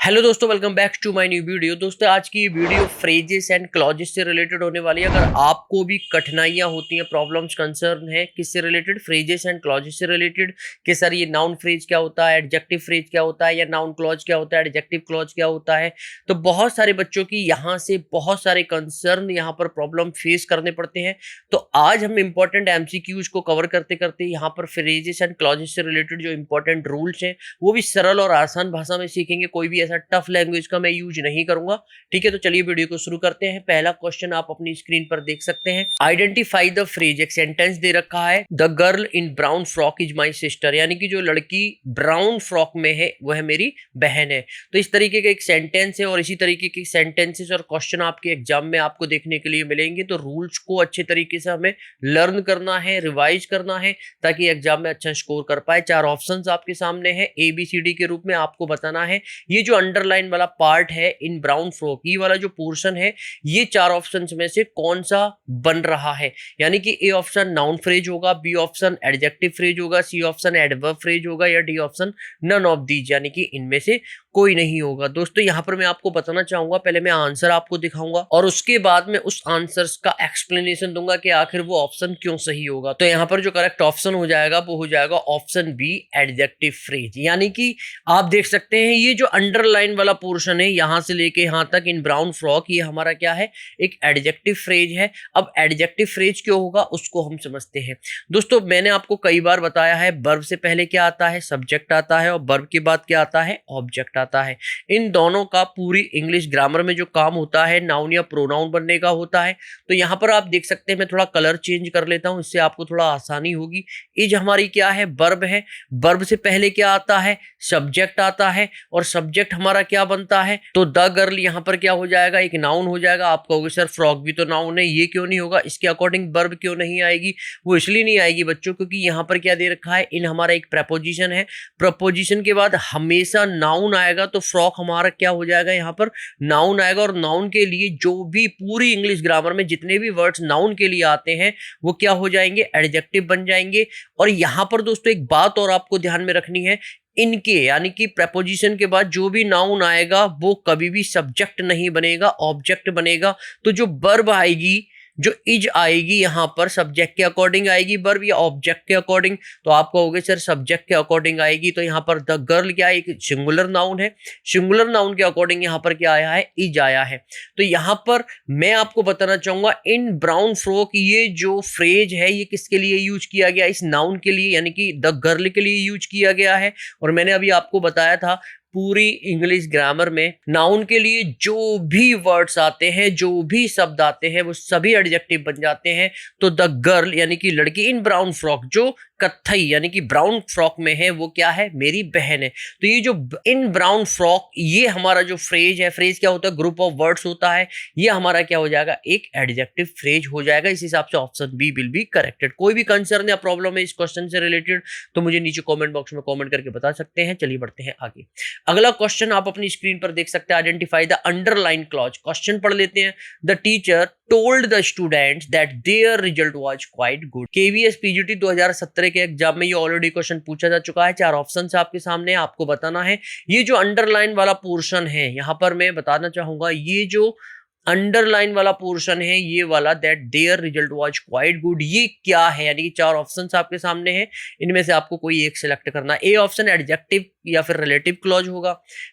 Hello दोस्तों, welcome back to my new video. दोस्तों आज की ये वीडियो फ्रेजेस एंड क्लॉजेस से रिलेटेड होने वाली है। अगर आपको भी कठिनाइयां होती हैं, प्रॉब्लम्स, कंसर्न है किससे रिलेटेड, फ्रेजेस एंड क्लॉजेस से रिलेटेड कि सर ये नाउन फ्रेज क्या होता है, एडजेक्टिव फ्रेज क्या होता है, या नाउन क्लॉज क्या होता है, एडजेक्टिव क्लॉज क्या होता है, तो बहुत सारे बच्चों की यहाँ से बहुत सारे कंसर्न, यहाँ पर प्रॉब्लम फेस करने पड़ते हैं। तो आज हम इंपॉर्टेंट एमसीक्यूज को कवर करते करते यहाँ पर फ्रेजेस एंड क्लॉजेस से रिलेटेड जो इंपॉर्टेंट रूल्स हैं वो भी सरल और आसान भाषा में सीखेंगे। कोई भी ऐसा टफ लैंग्वेज का मैं यूज नहीं करूंगा। ठीक है, तो चलिए वीडियो को शुरू करते हैं। पहला क्वेश्चन आप अपनी स्क्रीन पर देख सकते हैं। Identify the phrase. एक सेंटेंस दे रखा है, the girl in brown frock is my sister, यानी कि जो लड़की ब्राउन फ्रॉक में है वह मेरी बहन है। तो इस तरीके का एक सेंटेंस है और इसी तरीके के सेंटेंसेस और क्वेश्चन आपके एग्जाम में आपको देखने के लिए मिलेंगे। तो रूल्स को अच्छे तरीके से हमें लर्न करना है, रिवाइज करना है, ताकि एग्जाम में अच्छा स्कोर कर पाए। 4 ऑप्शंस आपके सामने है, ABCD के रूप में आपको बताना है। ये जो अंडरलाइन वाला पार्ट है इन ब्राउन फ्रॉक, ये वाला जो पोर्शन है, ये 4 ऑप्शंस में से कौन सा बन रहा है। यानी कि A ऑप्शन नाउन फ्रेज होगा, B ऑप्शन एडजेक्टिव फ्रेज होगा, C ऑप्शन एडवर्ब फ्रेज होगा, या D option none of these, यानी कि इनमें से कोई नहीं होगा। दोस्तों यहाँ पर मैं आपको बताना चाहूंगा, पहले मैं आंसर आपको दिखाऊंगा और उसके बाद में उस आंसर्स का एक्सप्लेनेशन दूंगा कि आखिर वो ऑप्शन क्यों सही होगा। तो यहाँ पर जो करेक्ट ऑप्शन हो जाएगा वो हो जाएगा ऑप्शन B एडजेक्टिव फ्रेज। यानी कि आप देख सकते हैं ये जो अंडरलाइन वाला पोर्शन है यहां से लेके यहां तक इन ब्राउन फ्रॉक, ये हमारा क्या है, एक एडजेक्टिव फ्रेज है। अब एडजेक्टिव फ्रेज क्यों होगा उसको हम समझते हैं। दोस्तों मैंने आपको कई बार बताया है, वर्ब से पहले क्या आता है, सब्जेक्ट आता है, और वर्ब के बाद क्या आता है, ऑब्जेक्ट आता है। इन दोनों का पूरी इंग्लिश ग्रामर में जो काम होता है नाउन या प्रोनाउन बनने का होता है। तो यहां पर आप देख सकते हैं, मैं थोड़ा कलर चेंज कर लेता हूं, इससे आपको थोड़ा आसानी होगी। इज हमारी क्या है, वर्ब है। वर्ब से पहले क्या आता है, सब्जेक्ट आता है, और सब्जेक्ट हमारा क्या बनता है, तो द गर्ल यहाँ पर क्या हो जाएगा, एक नाउन हो जाएगा। आप कहोगे सर फ्रॉक भी तो नाउन है, ये क्यों नहीं होगा, इसके अकॉर्डिंग वर्ब क्यों नहीं आएगी। वो इसलिए नहीं आएगी बच्चों क्योंकि यहाँ पर क्या दे रखा है, इन हमारा एक प्रपोजिशन है। प्रपोजिशन के बाद हमेशा नाउन आएगा, तो फ्रॉक हमारा क्या हो जाएगा, यहाँ पर नाउन आएगा। और नाउन के लिए जो भी पूरी इंग्लिश ग्रामर में जितने भी वर्ड्स नाउन के लिए आते हैं वो क्या हो जाएंगे, एडजेक्टिव बन जाएंगे। और यहां पर दोस्तों एक बात और आपको ध्यान में रखनी है, इनके यानी कि प्रपोजिशन के बाद जो भी नाउन आएगा वो कभी भी सब्जेक्ट नहीं बनेगा, ऑब्जेक्ट बनेगा। तो जो वर्ब आएगी, जो इज आएगी यहाँ पर सब्जेक्ट के अकॉर्डिंग आएगी वर्ब या ऑब्जेक्ट के अकॉर्डिंग, तो आप कहोगे सर सब्जेक्ट के अकॉर्डिंग आएगी। तो यहाँ पर द गर्ल क्या है, एक सिंगुलर नाउन है, सिंगुलर नाउन के अकॉर्डिंग यहाँ पर क्या आया है, इज आया है। तो यहाँ पर मैं आपको बताना चाहूंगा, इन ब्राउन फ्रॉक ये जो फ्रेज है ये किसके लिए यूज किया गया, इस नाउन के लिए यानी कि द गर्ल के लिए यूज किया गया है। और मैंने अभी आपको बताया था पूरी इंग्लिश ग्रामर में नाउन के लिए जो भी वर्ड्स आते हैं, जो भी शब्द आते हैं, वो सभी एडजेक्टिव बन जाते हैं। तो द गर्ल यानी कि लड़की, इन ब्राउन फ्रॉक जो कत्थई यानी कि ब्राउन फ्रॉक में है वो क्या है, मेरी बहन है। तो ये जो इन ब्राउन फ्रॉक, ये हमारा जो फ्रेज है, फ्रेज क्या होता है, ग्रुप ऑफ वर्ड्स होता है, ये हमारा क्या हो जाएगा, एक एडजेक्टिव फ्रेज हो जाएगा। इस हिसाब से option B will be corrected. कोई भी कंसर्न या प्रॉब्लम है इस क्वेश्चन से रिलेटेड तो मुझे नीचे कॉमेंट बॉक्स में कॉमेंट करके बता सकते हैं। चलिए बढ़ते हैं आगे। अगला क्वेश्चन आप अपनी स्क्रीन पर देख सकते हैं, identify the underline clause. Question पढ़ लेते हैं। The teacher told the students that their result was quite good। KVS PGT 2017 के एग्जाम में ये ऑलरेडी क्वेश्चन पूछा जा चुका है। 4 ऑप्शंस आपके सामने, आपको बताना है। ये जो अंडरलाइन वाला पोर्शन है यहां पर मैं बताना चाहूंगा, ये जो अंडरलाइन वाला पोर्शन है ये वाला, that there result was quite good, ये क्या है, यानी कि 4 ऑप्शंस आपके सामने हैं, इनमें से आपको कोई एक सिलेक्ट करना है। ए ऑप्शन एडजेक्टिव या फिर रिलेटिव क्लॉज होगा,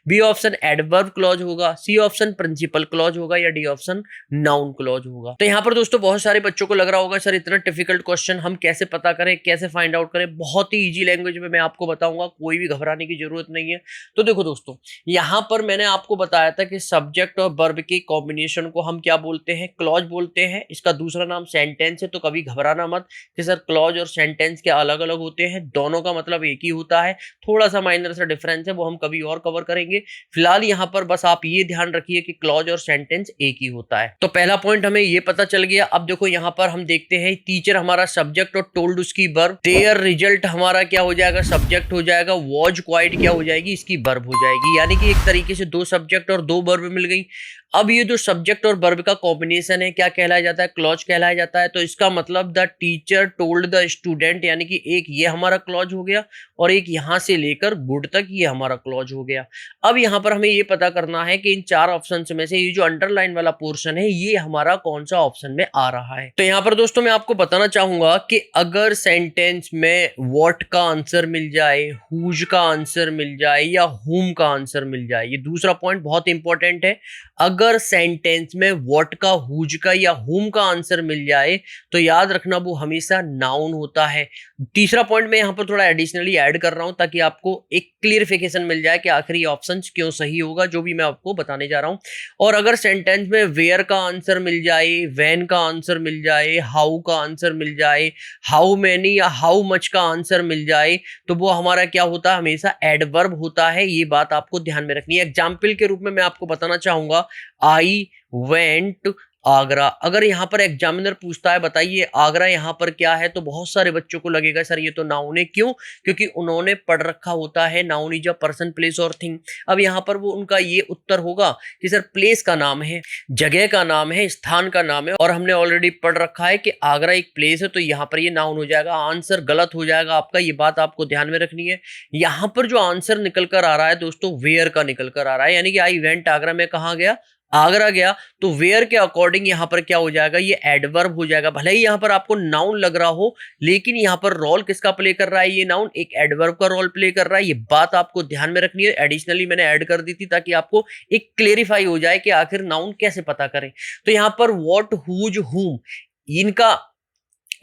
बी ऑप्शन एडवर्ब क्लॉज होगा, सी ऑप्शन प्रिंसिपल क्लॉज होगा, या डी ऑप्शन नाउन क्लॉज होगा। तो यहाँ पर दोस्तों बहुत सारे बच्चों को लग रहा होगा सर इतना डिफिकल्ट क्वेश्चन हम कैसे पता करें, कैसे फाइंड आउट करें। बहुत ही ईजी लैंग्वेज में मैं आपको बताऊंगा, कोई भी घबराने की जरूरत नहीं है। तो देखो दोस्तों, यहाँ पर मैंने आपको बताया था कि सब्जेक्ट और वर्ब के कॉम्बिनेशन को हम क्या बोलते हैं, क्लॉज बोलते हैं। इसका दूसरा नाम सेंटेंस है। तो कभी घबराना मत कि सर क्लॉज और सेंटेंस क्या अलग अलग होते हैं, दोनों का मतलब एक ही होता है। थोड़ा सा माइनर सा डिफरेंस है, वो हम कभी और कवर करेंगे। फिलहाल यहाँ पर बस आप ये ध्यान रखिए कि क्लॉज और सेंटेंस एक ही होता है। तो पहला पॉइंट हमें ये पता चल गया। अब देखो यहाँ पर हम देखते हैं, टीचर हमारा सब्जेक्ट और टोल्ड उसकी वर्ब, देयर रिजल्ट हमारा क्या हो जाएगा, सब्जेक्ट हो जाएगा, वॉज क्वाइट क्या हो जाएगी, इसकी वर्ब हो जाएगी। यानी कि एक तरीके से 2 सब्जेक्ट और 2 वर्ब मिल गई। अब ये जो सब्जेक्ट और वर्ब का कॉम्बिनेशन है क्या कहलाया जाता है, क्लॉज कहलाया जाता है। तो इसका मतलब the teacher told the student, यानी कि एक ये हमारा क्लॉज हो गया और एक यहां से लेकर गुड तक ये हमारा क्लॉज हो गया। अब यहाँ पर हमें ये पता करना है कि इन चार ऑप्शन में से ये जो अंडरलाइन वाला पोर्शन है ये हमारा कौन सा ऑप्शन में आ रहा है। तो यहाँ पर दोस्तों मैं आपको बताना चाहूंगा कि अगर सेंटेंस में व्हाट का आंसर मिल जाए, हुज का आंसर मिल जाए या हुम का आंसर मिल जाए, ये दूसरा पॉइंट बहुत इंपॉर्टेंट है। अगर सेंटेंस में व्हाट का, हुज का या हुम का आंसर मिल जाए तो याद रखना वो हमेशा नाउन होता है। तीसरा पॉइंट मैं यहाँ पर थोड़ा एडिशनली ऐड कर रहा हूं ताकि आपको एक क्लियरिफिकेशन मिल जाए कि आखिर ये ऑप्शन क्यों सही होगा, जो भी मैं आपको बताने जा रहा हूं। और अगर सेंटेंस में वेयर का आंसर मिल जाए, व्हेन का आंसर मिल जाए, हाउ का आंसर मिल जाए, हाउ मेनी या हाउ मच का आंसर मिल जाए तो वो हमारा क्या होता है, हमेशा एडवर्ब होता है। ये बात आपको ध्यान में रखनी है। एग्जाम्पल के रूप में मैं आपको बताना चाहूंगा, आई वेंट आगरा। अगर यहाँ पर एग्जामिनर पूछता है बताइए आगरा यहाँ पर क्या है, तो बहुत सारे बच्चों को लगेगा सर ये तो नाउन है। क्यों? क्योंकि उन्होंने पढ़ रखा होता है noun is a person, place और थिंग। अब यहाँ पर वो उनका ये उत्तर होगा कि सर प्लेस का नाम है, जगह का नाम है, स्थान का नाम है और हमने ऑलरेडी पढ़ रखा है कि आगरा एक प्लेस है, तो यहाँ पर ये नाउन हो जाएगा। आंसर गलत हो जाएगा आपका, ये बात आपको ध्यान में रखनी है। यहाँ पर जो आंसर निकल कर आ रहा है दोस्तों, वेयर का निकल कर आ रहा है, यानी कि आई वेंट आगरा में कहाँ गया, आगरा गया। तो वेयर के अकॉर्डिंग यहां पर क्या हो जाएगा, ये एडवर्ब हो जाएगा। भले ही यहां पर आपको नाउन लग रहा हो लेकिन यहां पर रोल किसका प्ले कर रहा है, ये नाउन एक एडवर्ब का रोल प्ले कर रहा है। ये बात आपको ध्यान में रखनी है। एडिशनली मैंने ऐड कर दी थी ताकि आपको एक क्लेरिफाई हो जाए कि आखिर नाउन कैसे पता करें। तो यहां पर व्हाट, हुज, हुम,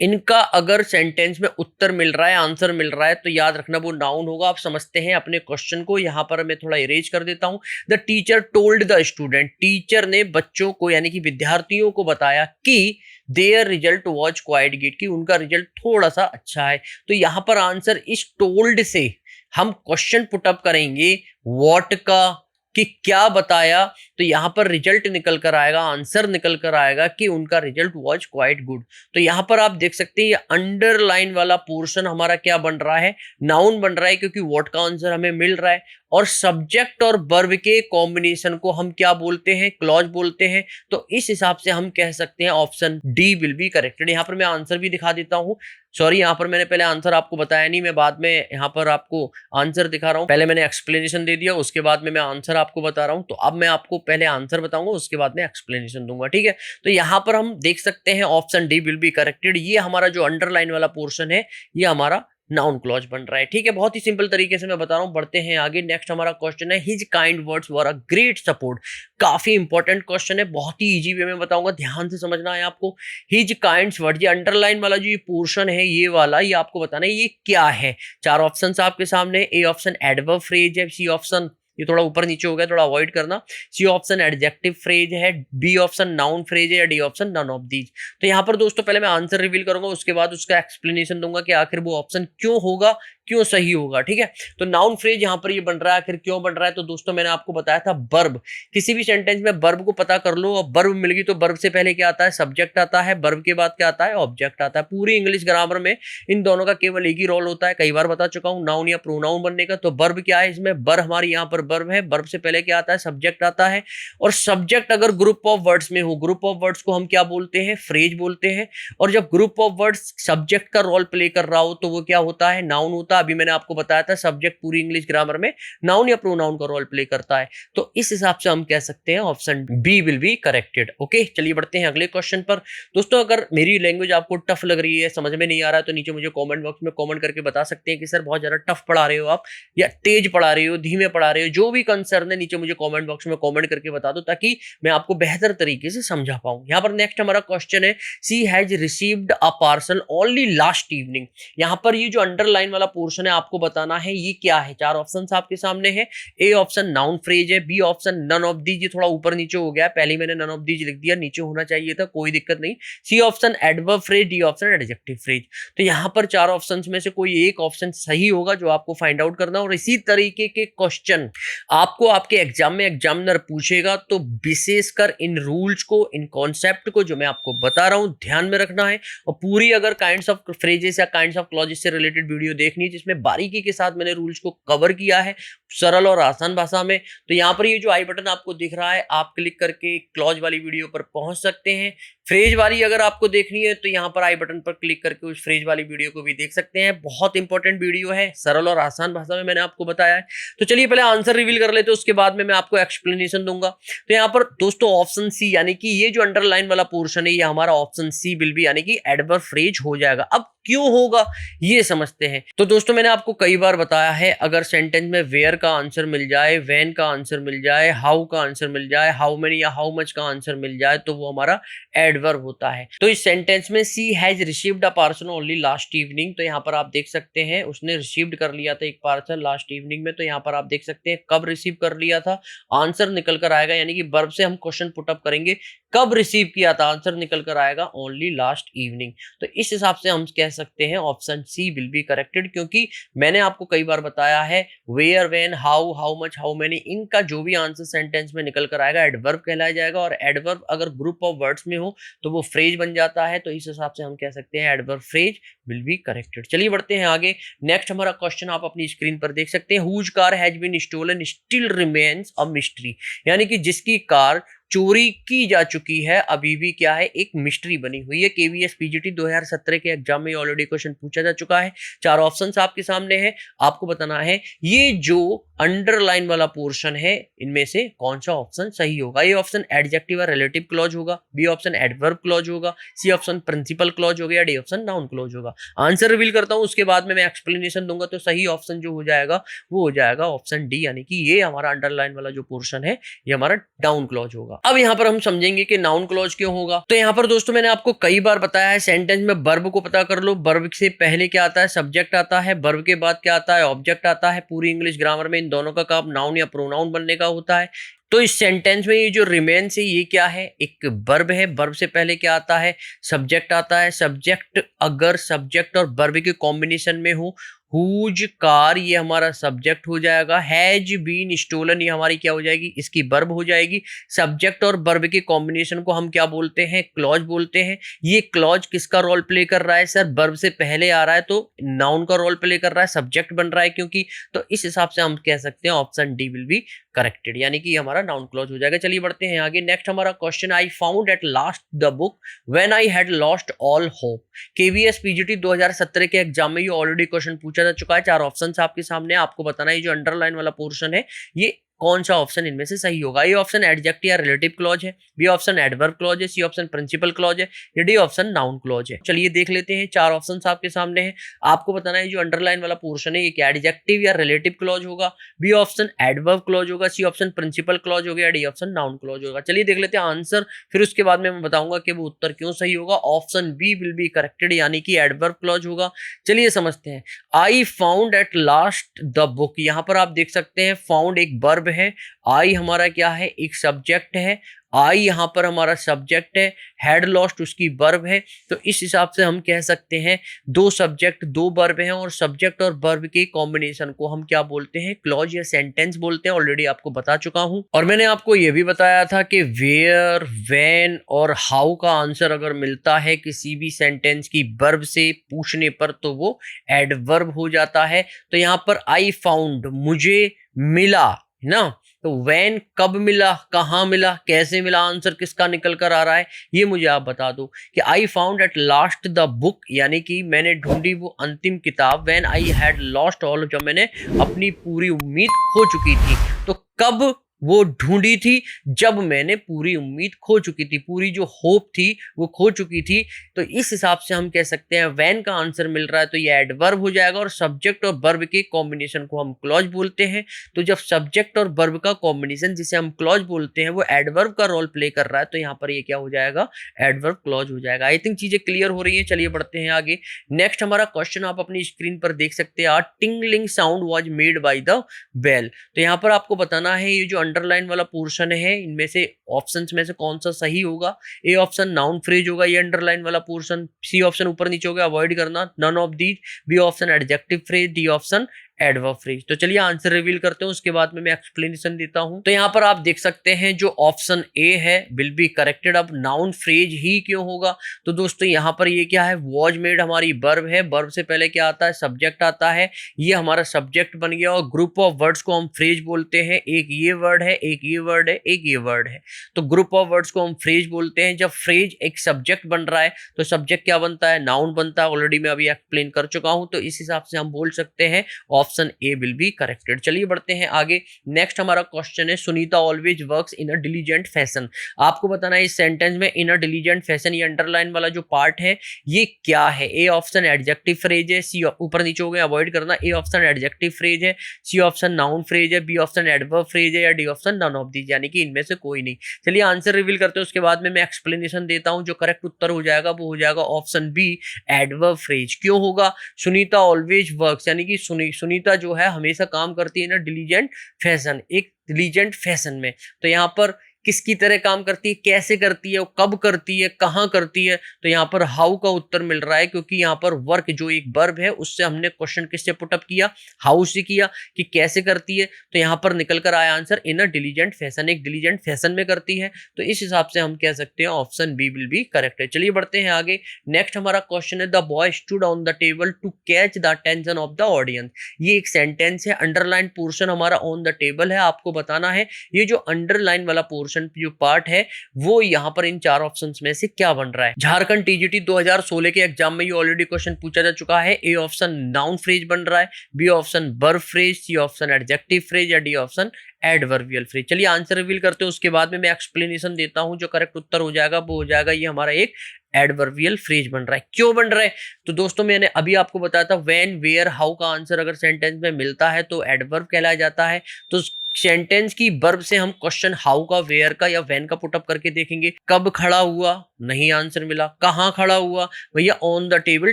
इनका अगर सेंटेंस में उत्तर मिल रहा है, आंसर मिल रहा है, तो याद रखना वो नाउन होगा। आप समझते हैं अपने क्वेश्चन को। यहां पर मैं थोड़ा इरेज कर देता हूं। The teacher told the student, teacher ने बच्चों को यानी कि विद्यार्थियों को बताया कि there result was quite good, कि उनका रिजल्ट थोड़ा सा अच्छा है। तो यहां पर आंसर इस टोल्ड से हम क्वेश्चन पुटअप करेंगे व्हाट का, कि क्या बताया, तो यहां पर रिजल्ट निकल कर आएगा, आंसर निकल कर आएगा कि उनका रिजल्ट वाज क्वाइट गुड। तो यहां पर आप देख सकते हैं ये अंडरलाइन वाला पोर्शन हमारा क्या बन रहा है, नाउन बन रहा है, क्योंकि व्हाट का आंसर हमें मिल रहा है। और सब्जेक्ट और वर्ब के कॉम्बिनेशन को हम क्या बोलते हैं, क्लॉज बोलते हैं। तो इस हिसाब से हम कह सकते हैं option D will be corrected. यहां पर मैं आंसर भी दिखा देता हूं। सॉरी, यहाँ पर मैंने पहले आंसर आपको बताया नहीं, मैं बाद में यहाँ पर आपको आंसर दिखा रहा हूँ। पहले मैंने एक्सप्लेनेशन दे दिया, उसके बाद में मैं आंसर आपको बता रहा हूँ। तो अब मैं आपको पहले आंसर बताऊंगा, उसके बाद में एक्सप्लेनेशन दूंगा, ठीक है। तो यहाँ पर हम देख सकते हैं option D will be corrected. ये हमारा जो अंडरलाइन वाला पोर्शन है ये हमारा नाउन क्लॉज बन रहा है, ठीक है। बहुत ही सिंपल तरीके से मैं बता रहा हूं। बढ़ते हैं आगे। नेक्स्ट हमारा क्वेश्चन है, his kind words were a great support. काफी इंपॉर्टेंट क्वेश्चन है, बहुत ही इजी वे में बताऊंगा, ध्यान से समझना है आपको। हिज काइंड्स वर्ड, ये अंडरलाइन वाला जो ये पोर्शन है ये वाला, ये आपको बताना है ये क्या है। चार ऑप्शंस आपके सामने। ए ऑप्शन एडवर्ब फ्रेज है, सी ऑप्शन, ये थोड़ा ऊपर नीचे हो गया, थोड़ा अवॉइड करना, सी ऑप्शन एडजेक्टिव फ्रेज है, बी ऑप्शन नाउन फ्रेज है या D option none of these. तो यहाँ पर दोस्तों पहले मैं आंसर रिवील करूंगा, उसके बाद उसका एक्सप्लेनेशन दूंगा कि आखिर वो ऑप्शन क्यों होगा, क्यों सही होगा, ठीक है। तो नाउन फ्रेज यहाँ पर ये बन रहा है, आखिर क्यों बन रहा है। तो दोस्तों मैंने आपको बताया था वर्ब, किसी भी सेंटेंस में वर्ब को पता कर लो। और वर्ब मिल गई तो वर्ब से पहले क्या आता है, सब्जेक्ट आता है, वर्ब के बाद क्या आता है, ऑब्जेक्ट आता है। पूरी इंग्लिश ग्रामर में इन दोनों का केवल एक ही रोल होता है, कई बार बता चुका हूं, नाउन या प्रोनाउन बनने का। तो वर्ब क्या है इसमें, वर्ब हमारी यहाँ पर वर्ब है, वर्ब से पहले क्या आता है, सब्जेक्ट आता है। और सब्जेक्ट अगर ग्रुप ऑफ वर्ड्स में हो, ग्रुप ऑफ वर्ड्स को हम क्या बोलते हैं, फ्रेज बोलते हैं। और जब ग्रुप ऑफ वर्ड्स सब्जेक्ट का रोल प्ले कर रहा हो तो वो क्या होता है, नाउन होता है। अभी मैंने आपको बताया था सब्जेक्ट पूरी इंग्लिश ग्रामर में नाउन या प्रोनाउन का रोल प्ले करता है। तो इस हिसाब से हम कह सकते हैं option B will be corrected. Okay, चलिए बढ़ते हैं अगले क्वेश्चन पर। दोस्तों अगर मेरी लैंग्वेज आपको टफ लग रही है, समझ में नहीं आ रहा है, तो नीचे मुझे कमेंट बॉक्स में कमेंट करके बता सकते हैं कि सर बहुत ज्यादा टफ पढ़ा रहे हो आप, या तेज पढ़ा रहे हो, धीमे पढ़ा रहे हो, जो भी कंसर्न है नीचे मुझे कमेंट बॉक्स में कमेंट करके बता दो ताकि मैं आपको बेहतर तरीके से समझा पाऊं। यहाँ पर नेक्स्ट हमारा क्वेश्चन है, she has received a parcel only last evening. यहाँ पर ये जो अंडरलाइन वाला पोर्शन है आपको बताना है ये क्या है। चार ऑप्शंस आपके सामने है। ए ऑप्शन नाउन फ्रेज है, B option none of these, ये थोड़ा ऊपर नीचे हो गया है, पहले मैंने नन ऑफ दीज लिख दिया, नीचे होना चाहिए था, कोई दिक्कत नहीं। C option adverb phrase, D option adjective phrase. तो यहाँ पर चार ऑप्शंस में से कोई एक ऑप्शन सही होगा जो आपको फाइंड आउट करना। और इसी तरीके के क्वेश्चन आपको आपके एग्जाम में एग्जामिनर पूछेगा, तो विशेषकर इन रूल्स को, इन कॉन्सेप्ट को जो मैं आपको बता रहा हूं ध्यान में रखना है। और पूरी अगर काइंड्स ऑफ फ्रेजेस या काइंड्स ऑफ क्लॉजेस से रिलेटेड वीडियो देखनी जिसमें बारीकी के साथ मैंने रूल्स को कवर किया है सरल और आसान भाषा में। तो यहाँ पर ये जो आई बटन आपको दिख रहा है, आप क्लिक करके क्लॉज वाली वीडियो पर पहुंच सकते हैं। फ्रेज वाली अगर आपको देखनी है तो यहाँ पर आई बटन पर क्लिक करके उस फ्रेज वाली वीडियो को भी देख सकते हैं। बहुत इंपॉर्टेंट वीडियो है, सरल और आसान भाषा में मैंने आपको बताया है। तो चलिए पहले आंसर रिवील कर लेते हैं, उसके बाद में मैं आपको एक्सप्लेनेशन दूंगा। तो यहाँ पर दोस्तों ऑप्शन सी यानी कि ये जो अंडरलाइन वाला पोर्शन है, ये हमारा ऑप्शन सी विल बी यानी कि एडवर्ब फ्रेज हो जाएगा। अब क्यों होगा ये समझते हैं। तो दोस्तों मैंने आपको कई बार बताया है, अगर सेंटेंस में वेयर का आंसर मिल जाए, व्हेन का आंसर मिल जाए, हाउ का आंसर मिल जाए, हाउ मेनी या हाउ मच का आंसर मिल जाए, तो वो हमारा एडवर्ब होता है। तो इस सेंटेंस में she has received a parcel only last evening, तो यहाँ पर आप देख सकते हैं उसने रिसीव्ड कर लिया था एक पार्सल लास्ट इवनिंग में। तो यहाँ पर आप देख सकते हैं कब रिसीव कर लिया था, आंसर निकल कर आएगा, यानी कि वर्ब से हम क्वेश्चन पुट अप करेंगे, कब रिसीव किया था, आंसर निकल कर आएगा ओनली लास्ट इवनिंग। तो इस हिसाब से हम कह सकते हैं option C will be corrected, क्योंकि मैंने आपको कई बार बताया है where, when, how, how much, how many, इनका जो भी आंसर सेंटेंस में निकल कर आएगा एडवर्ब कहलाया जाएगा। और एडवर्ब अगर ग्रुप ऑफ वर्ड्स में हो तो वो फ्रेज बन जाता है। तो इस हिसाब से हम कह सकते हैं adverb phrase will be corrected. चलिए बढ़ते हैं आगे। नेक्स्ट हमारा क्वेश्चन आप अपनी स्क्रीन पर देख सकते हैं, whose car has been stolen still remains a mystery, यानी कि जिसकी कार चोरी की जा चुकी है अभी भी क्या है, एक मिस्ट्री बनी हुई है। केवीएस पीजीटी 2017 के एग्जाम में ऑलरेडी क्वेश्चन पूछा जा चुका है। 4 ऑप्शंस आपके सामने हैं, आपको बताना है ये जो अंडरलाइन वाला पोर्शन है इनमें से कौन सा ऑप्शन सही होगा। ए ऑप्शन एडजेक्टिव और रिलेटिव क्लॉज होगा, बी ऑप्शन एडवर्ब क्लॉज होगा, सी ऑप्शन प्रिंसिपल क्लॉज होगा, या डी ऑप्शन नाउन क्लॉज होगा। आंसर रिवील करता हूं, उसके बाद में मैं एक्सप्लेनेशन दूंगा। तो सही ऑप्शन जो हो जाएगा वो हो जाएगा ऑप्शन डी, यानी कि ये हमारा अंडरलाइन वाला जो पोर्शन है ये हमारा नाउन क्लॉज होगा। अब यहाँ पर हम समझेंगे कि नाउन क्लॉज क्यों होगा। तो यहाँ पर दोस्तों मैंने आपको कई बार बताया है, सेंटेंस में वर्ब को पता कर लो, वर्ब से पहले क्या आता है, सब्जेक्ट आता है, वर्ब के बाद क्या आता है, ऑब्जेक्ट आता है। पूरी इंग्लिश ग्रामर में इन दोनों का काम नाउन या प्रोनाउन बनने का होता है। तो इस सेंटेंस में ये जो रिमेन्स है ये क्या है, एक वर्ब है, वर्ब से पहले क्या आता है, सब्जेक्ट आता है। सब्जेक्ट अगर सब्जेक्ट और वर्ब के कॉम्बिनेशन में हो, हुज कार ये हमारा सब्जेक्ट हो जाएगा, हैज बीन स्टोलन ये हमारी क्या हो जाएगी, इसकी वर्ब हो जाएगी। सब्जेक्ट और वर्ब के कॉम्बिनेशन को हम क्या बोलते हैं, क्लॉज बोलते हैं। ये क्लॉज किसका रोल प्ले कर रहा है सर, वर्ब से पहले आ रहा है तो नाउन का रोल प्ले कर रहा है, सब्जेक्ट बन रहा है क्योंकि। तो इस हिसाब से हम कह सकते हैं option D will be corrected, यानी कि हमारा नाउन क्लॉज हो जाएगा। चलिए बढ़ते हैं आगे। नेक्स्ट हमारा question, I found at last the book when I had lost all hope. KVS PGT 2017 के एग्जाम में ये ऑलरेडी क्वेश्चन पूछा जा चुका है। 4 ऑप्शंस आपके सामने, आपको बताना है ये जो अंडरलाइन वाला पोर्शन है ये कौन सा ऑप्शन इनमें से सही होगा। ए ऑप्शन एडजेक्टिव या रिलेटिव क्लॉज है, बी ऑप्शन एडवर्ब क्लॉज है, सी ऑप्शन प्रिंसिपल क्लॉज है, या डी ऑप्शन नाउन क्लॉज है। चलिए देख लेते हैं, 4 ऑप्शंस आपके सामने हैं, आपको बताना है जो अंडरलाइन वाला पोर्शन है ये क्या एडजेक्टिव या रिलेटिव क्लॉज होगा, बी ऑप्शन एडवर्ब क्लॉज होगा, सी ऑप्शन प्रिंसिपल क्लॉज होगा, या डी ऑप्शन नाउन क्लॉज होगा। चलिए देख लेते हैं आंसर, फिर उसके बाद में मैं बताऊंगा कि वो उत्तर क्यों सही होगा। Option B will be corrected, यानी कि एडवर्ब क्लॉज होगा। चलिए समझते हैं, I found at last the book, यहां पर आप देख सकते हैं फाउंड एक वर्ब है, आई हमारा क्या है, एक सब्जेक्ट है। आई यहां पर हमारा सब्जेक्ट है, हैड लॉस्ट उसकी वर्ब है। तो इस हिसाब से हम कह सकते हैं 2 सब्जेक्ट 2 वर्ब हैं, और सब्जेक्ट और वर्ब के कॉम्बिनेशन को हम क्या बोलते हैं, क्लॉज या सेंटेंस बोलते हैं। ऑलरेडी आपको बता चुका हूं, और मैंने आपको यह भी बताया था कि वेयर, व्हेन और हाउ का आंसर अगर मिलता है किसी भी सेंटेंस की वर्ब से पूछने पर तो वो एडवर्ब हो जाता है। तो यहां पर आई फाउंड मुझे मिला ना, तो व्हेन कब मिला, कहां मिला, कैसे मिला, आंसर किसका निकल कर आ रहा है ये मुझे आप बता दो। कि आई found at last the book, यानी कि मैंने ढूंढी वो अंतिम किताब, when I had lost all, जब मैंने अपनी पूरी उम्मीद खो चुकी थी। तो कब वो ढूंढी थी, जब मैंने पूरी उम्मीद खो चुकी थी, पूरी जो होप थी वो खो चुकी थी। तो इस हिसाब से हम कह सकते हैं व्हेन का आंसर मिल रहा है तो ये एडवर्ब हो जाएगा, और सब्जेक्ट और वर्ब के कॉम्बिनेशन को हम क्लॉज बोलते हैं। तो जब सब्जेक्ट और वर्ब का कॉम्बिनेशन जिसे हम क्लॉज बोलते हैं वो एडवर्ब का रोल प्ले कर रहा है तो यहाँ पर ये क्या हो जाएगा, एडवर्ब क्लॉज हो जाएगा। आई थिंक चीजें क्लियर हो रही है। चलिए बढ़ते हैं आगे। नेक्स्ट हमारा क्वेश्चन आप अपनी स्क्रीन पर देख सकते हैं, tingling sound was made by the bell. तो यहाँ पर आपको बताना है ये जो अंडरलाइन वाला पोर्शन है इनमें से ऑप्शंस में से कौन सा सही होगा। ए ऑप्शन नाउन फ्रेज होगा ये अंडरलाइन वाला पोर्शन, सी ऑप्शन ऊपर नीचे होगा अवॉइड करना, none of these, B option adjective phrase, D option adverb phrase. तो चलिए आंसर रिवील करते हैं, उसके बाद में मैं एक्सप्लेनेशन देता हूं। तो यहाँ पर आप देख सकते हैं जो ऑप्शन ए है विल बी करेक्टेड। अब नाउन फ्रेज ही क्यों होगा, तो दोस्तों यहाँ पर ये क्या है, वॉज मेड हमारी वर्ब है, वर्ब से पहले क्या आता है, सब्जेक्ट आता है, ये हमारा सब्जेक्ट बन गया और ग्रुप ऑफ वर्ड्स को हम फ्रेज बोलते हैं। एक ये वर्ड है, एक ये वर्ड है, एक ये वर्ड है, तो ग्रुप ऑफ वर्ड्स को हम फ्रेज बोलते हैं। जब फ्रेज एक सब्जेक्ट बन रहा है तो सब्जेक्ट क्या बनता है, नाउन बनता है। ऑलरेडी मैं अभी एक्सप्लेन कर चुका हूं, तो इस हिसाब से हम बोल सकते हैं option A will be corrected. चलिए बढ़ते हैं आगे। नेक्स्ट हमारा क्वेश्चन है Sunita always works in a diligent fashion. आपको बताना है इस सेंटेंस में इन अ डिलीजेंट फैशन, ये अंडरलाइन वाला जो पार्ट है ये क्या है। ए ऑप्शन एडजेक्टिव फ्रेज है, सी ऊपर नीचे हो गया अवॉइड करना, ए ऑप्शन एडजेक्टिव फ्रेज है, सी ऑप्शन नाउन फ्रेज है, बी ऑप्शन एडवर्ब फ्रेज है, या D option none of these, यानी कि इनमें से कोई नहीं। चलिए आंसर रिवील करते हैं, उसके बाद में मैं एक्सप्लेनेशन देता हूं। जो करेक्ट उत्तर हो जाएगा वो हो जाएगा ऑप्शन बी एडवर्ब फ्रेज। क्यों होगा, सुनीता ऑलवेज वर्क्स, यानी कि सुनीता जो है हमेशा काम करती है ना डिलीजेंट फैशन, एक डिलीजेंट फैशन में। तो यहाँ पर किसकी तरह काम करती है, कैसे करती है, कब करती है, कहाँ करती है, तो यहाँ पर हाउ का उत्तर मिल रहा है, क्योंकि यहाँ पर वर्क जो एक वर्ब है उससे हमने क्वेश्चन किससे पुटअप किया, हाउ से किया कि कैसे करती है। तो यहाँ पर निकल कर आया answer in a diligent fashion, एक डिलीजेंट फैशन में करती है। तो इस हिसाब से हम कह सकते हैं option B will be correct है। चलिए बढ़ते हैं आगे। नेक्स्ट हमारा क्वेश्चन है the boy stood on the table to catch the attention of the audience. ये एक सेंटेंस है, अंडरलाइन पोर्शन हमारा ऑन द टेबल है। आपको बताना है ये जो अंडरलाइन वाला पोर्शन जो पार्ट है वो यहाँ पर इन चार ऑप्शंस में से क्या बन रहा है। झारखंड टीजीटी 2016 के एग्जाम में ये ऑलरेडी क्वेश्चन पूछा जा चुका है। ए ऑप्शन नाउन फ्रेज बन रहा है, B option verb phrase, C option adjective phrase, या डी ऑप्शन एडवर्बियल फ्रेज। चलिए आंसर रिवील करते हैं, उसके बाद में मैं एक्सप्लेनेशन देता हूं। जो करेक्ट उत्तर हो जाएगा वो हो जाएगा ये हमारा एक एडवर्बियल फ्रेज बन रहा है। क्यों बन रहा है, तो दोस्तों मैंने अभी आपको बताया था व्हेन वेयर हाउ का आंसर अगर सेंटेंस में मिलता है तो एडवर्ब कहलाया जाता है। तो सेंटेंस की वर्ब से हम क्वेश्चन हाउ का, वेयर का या व्हेन का पुटअप करके देखेंगे। कब खड़ा हुआ, नहीं आंसर मिला। कहां खड़ा हुआ, भैया ऑन द टेबल,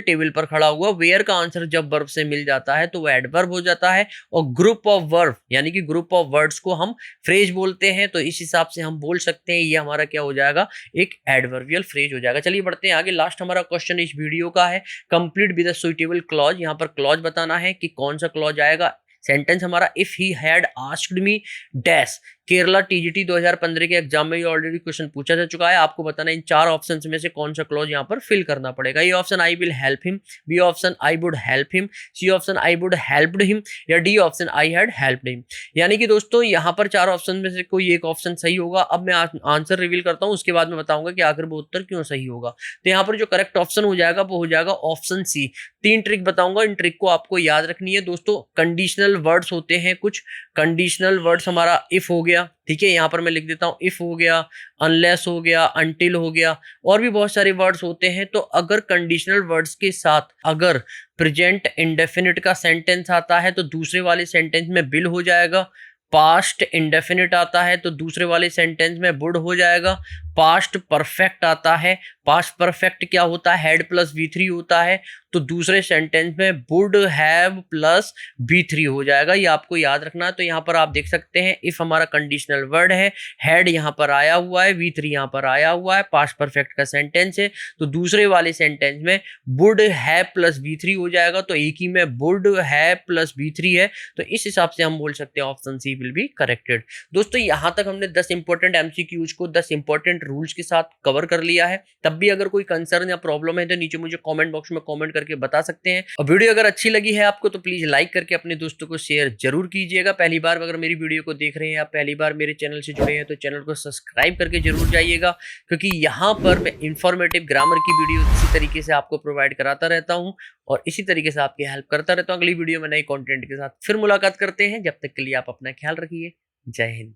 टेबल पर खड़ा हुआ। वेयर का आंसर जब वर्ब से मिल जाता है तो वो एडवर्ब हो जाता है। और ग्रुप ऑफ वर्ब यानी कि ग्रुप ऑफ वर्ड्स को हम फ्रेज बोलते हैं। तो इस हिसाब से हम बोल सकते हैं ये हमारा क्या हो जाएगा, एक एडवर्बियल फ्रेज हो जाएगा। चलिए बढ़ते हैं आगे। लास्ट हमारा क्वेश्चन इस वीडियो का है complete with a suitable clause. यहाँ पर क्लॉज बताना है कि कौन सा क्लॉज आएगा। सेंटेंस हमारा if he had asked me dash. Kerala TGT 2015 के एग्जाम में ये ऑलरेडी क्वेश्चन पूछा जा चुका है। आपको बताना है इन चार ऑप्शंस में से कौन सा क्लॉज यहाँ पर फिल करना पड़ेगा। A option I will help him, B option I would help him, C option I would helped him, या D option I had helped him. यानी कि दोस्तों यहाँ पर चार ऑप्शन में से कोई एक ऑप्शन सही होगा। अब मैं आंसर रिवील करता हूँ, उसके बाद में बताऊंगा कि आखिर वो उत्तर क्यों सही होगा। तो यहाँ पर जो करेक्ट ऑप्शन हो जाएगा वो हो जाएगा ऑप्शन सी। तीन ट्रिक बताऊंगा, इन ट्रिक को आपको याद रखनी है दोस्तों। कंडीशनल वर्ड्स होते हैं कुछ, कंडीशनल वर्ड्स हमारा इफ हो गया, ठीक है, यहाँ पर मैं लिख देता हूँ इफ हो गया, अनलेस हो गया, अनटिल हो गया, और भी बहुत सारे वर्ड्स होते हैं। तो अगर कंडीशनल वर्ड्स के साथ अगर प्रेजेंट इंडेफिनिट का सेंटेंस आता है तो दूसरे वाले सेंटेंस में विल हो जाएगा। पास्ट इंडेफिनिट आता है तो दूसरे वाले सेंटेंस में वुड हो जाएगा। पास्ट परफेक्ट आता है, पास्ट परफेक्ट क्या होता है, हैड प्लस V3 होता है, तो दूसरे सेंटेंस में वुड हैव प्लस V3 हो जाएगा। ये आपको याद रखना है। तो यहाँ पर आप देख सकते हैं इफ हमारा कंडीशनल वर्ड है, हैड यहाँ पर आया हुआ है, V3 यहाँ पर आया हुआ है, पास्ट परफेक्ट का सेंटेंस है, तो दूसरे वाले सेंटेंस में वुड हैव प्लस V3 हो जाएगा। तो एक ही में वुड हैव प्लस V3 है, तो इस हिसाब से हम बोल सकते हैं option C will be corrected. दोस्तों यहाँ तक हमने 10 इंपॉर्टेंट MCQs को 10 इंपॉर्टेंट रूल्स के साथ कवर कर लिया है। तब भी अगर कोई कंसर्न या प्रॉब्लम है तो नीचे मुझे कमेंट बॉक्स में कमेंट करके बता सकते हैं। और वीडियो अगर अच्छी लगी है आपको तो प्लीज लाइक करके अपने दोस्तों को शेयर जरूर कीजिएगा। पहली बार अगर मेरी वीडियो को देख रहे हैं, आप पहली बार मेरे चैनल से जुड़े हैं तो चैनल को सब्सक्राइब करके जरूर जाइएगा, क्योंकि यहाँ पर मैं इंफॉर्मेटिव ग्रामर की वीडियो इसी तरीके से आपको प्रोवाइड कराता रहता हूँ और इसी तरीके से आपकी हेल्प करता रहता हूँ। अगली वीडियो में नई कंटेंट के साथ फिर मुलाकात करते हैं। जब तक के लिए आप अपना ख्याल रखिए। जय हिंद।